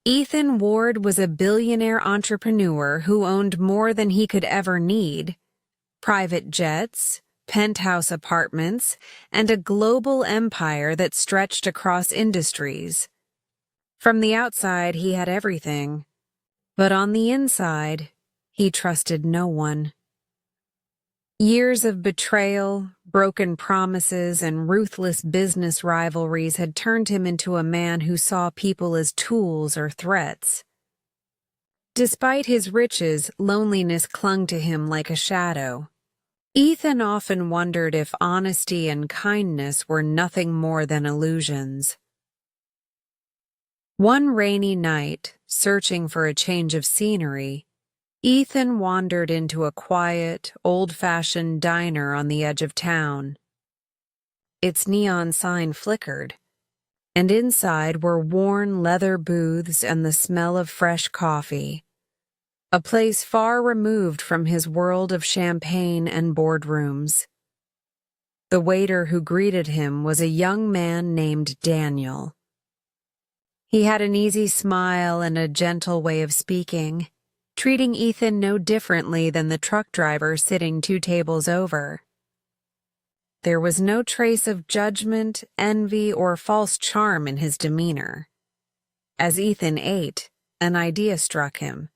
Ethan Ward was a billionaire entrepreneur who owned more than he could ever need: private jets, penthouse apartments, and a global empire that stretched across industries. From the outside, he had everything, but on the inside, he trusted no one. Years of betrayal, broken promises, and ruthless business rivalries had turned him into a man who saw people as tools or threats. Despite his riches, loneliness clung to him like a shadow. Ethan often wondered if honesty and kindness were nothing more than illusions. One rainy night, searching for a change of scenery, Ethan wandered into a quiet, old-fashioned diner on the edge of town. Its neon sign flickered, and inside were worn leather booths and the smell of fresh coffee, a place far removed from his world of champagne and boardrooms. The waiter who greeted him was a young man named Daniel. He had an easy smile and a gentle way of speaking, treating Ethan no differently than the truck driver sitting 2 tables over. There was no trace of judgment, envy, or false charm in his demeanor. As Ethan ate, an idea struck him.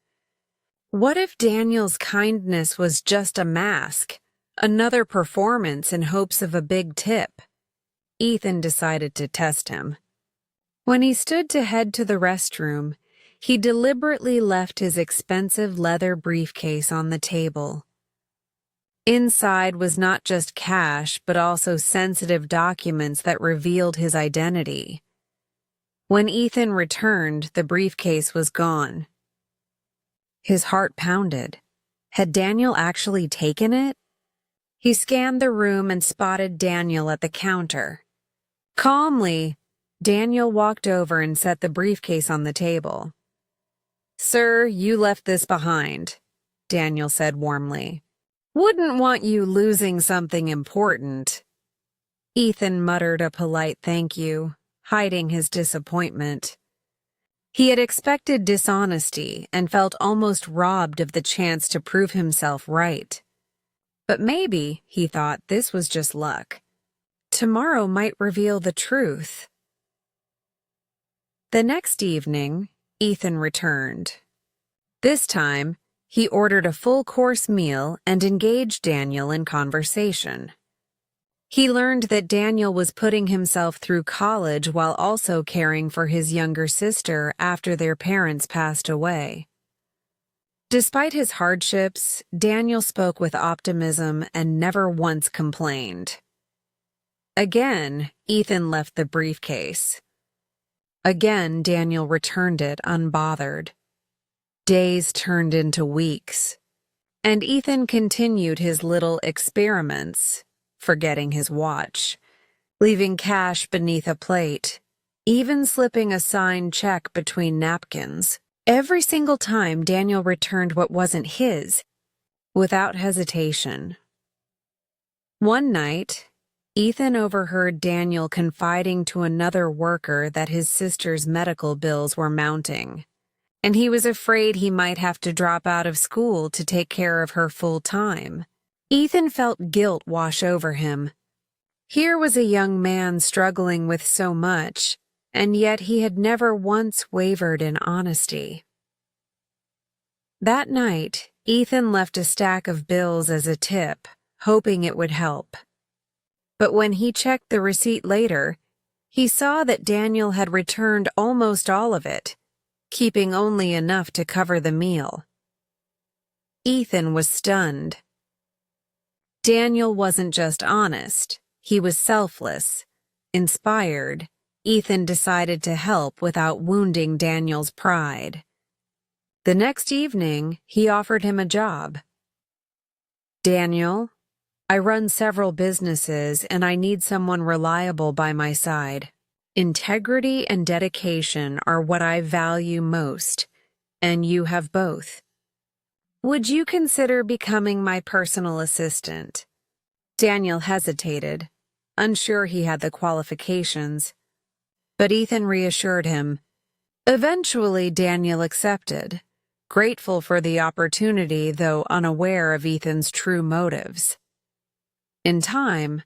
What if Daniel's kindness was just a mask, another performance in hopes of a big tip? Ethan decided to test him. When he stood to head to the restroom, he deliberately left his expensive leather briefcase on the table. Inside was not just cash, but also sensitive documents that revealed his identity. When Ethan returned, the briefcase was gone. His heart pounded. Had Daniel actually taken it? He scanned the room and spotted Daniel at the counter. Calmly, Daniel walked over and set the briefcase on the table. "Sir, you left this behind," Daniel said warmly. "Wouldn't want you losing something important." Ethan muttered a polite thank you, hiding his disappointment. He had expected dishonesty and felt almost robbed of the chance to prove himself right. But maybe, he thought, this was just luck. Tomorrow might reveal the truth. The next evening, Ethan returned. This time, he ordered a full-course meal and engaged Daniel in conversation. He learned that Daniel was putting himself through college while also caring for his younger sister after their parents passed away. Despite his hardships, Daniel spoke with optimism and never once complained. Again, Ethan left the briefcase. Again, Daniel returned it unbothered. Days turned into weeks, and Ethan continued his little experiments, forgetting his watch, leaving cash beneath a plate, even slipping a signed check between napkins. Every single time Daniel returned what wasn't his, without hesitation. One night, Ethan overheard Daniel confiding to another worker that his sister's medical bills were mounting, and he was afraid he might have to drop out of school to take care of her full time. Ethan felt guilt wash over him. Here was a young man struggling with so much, and yet he had never once wavered in honesty. That night, Ethan left a stack of bills as a tip, hoping it would help. But when he checked the receipt later, he saw that Daniel had returned almost all of it, keeping only enough to cover the meal. Ethan was stunned. Daniel wasn't just honest, he was selfless. Inspired, Ethan decided to help without wounding Daniel's pride. The next evening, he offered him a job. "Daniel, I run several businesses and I need someone reliable by my side. Integrity and dedication are what I value most, and you have both. Would you consider becoming my personal assistant?" Daniel hesitated, unsure he had the qualifications, but Ethan reassured him, Eventually, Daniel accepted, grateful for the opportunity though unaware of Ethan's true motives. In time,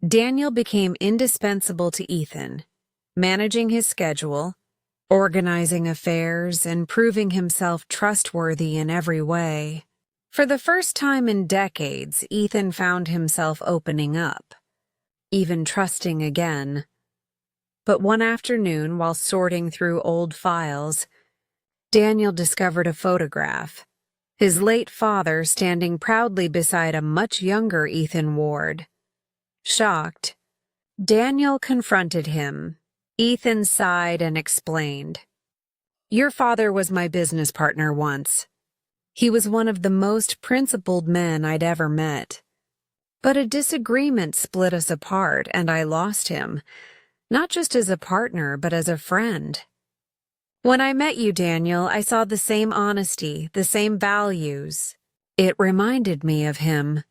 Daniel became indispensable to Ethan, managing his schedule, organizing affairs, and proving himself trustworthy in every way. For the first time in decades, Ethan found himself opening up, even trusting again. But one afternoon, while sorting through old files, Daniel discovered a photograph, his late father standing proudly beside a much younger Ethan Ward. Shocked, Daniel confronted him. Ethan sighed and explained, "Your father was my business partner once. He was one of the most principled men I'd ever met. But a disagreement split us apart, and I lost him, not just as a partner, but as a friend. When I met you, Daniel, I saw the same honesty, the same values. It reminded me of him."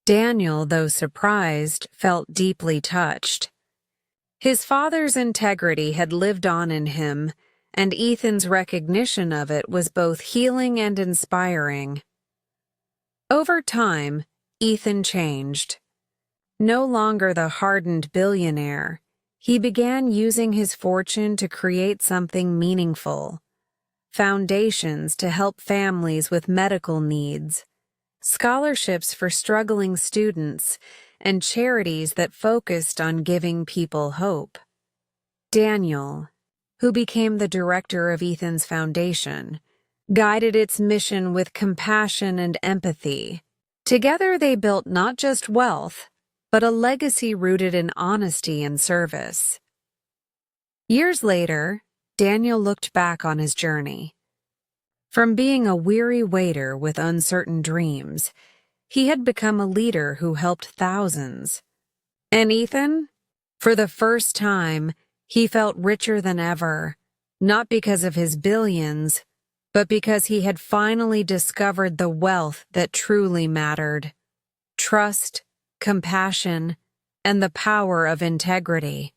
Daniel, though surprised, felt deeply touched. His father's integrity had lived on in him, and Ethan's recognition of it was both healing and inspiring. Over time, Ethan changed. No longer the hardened billionaire, he began using his fortune to create something meaningful. Foundations to help families with medical needs, scholarships for struggling students, and charities that focused on giving people hope. Daniel, who became the director of Ethan's foundation, guided its mission with compassion and empathy. Together they built not just wealth, but a legacy rooted in honesty and service. Years later, Daniel looked back on his journey. From being a weary waiter with uncertain dreams, he had become a leader who helped thousands. And Ethan? For the first time, he felt richer than ever, not because of his billions, but because he had finally discovered the wealth that truly mattered: trust, compassion, and the power of integrity.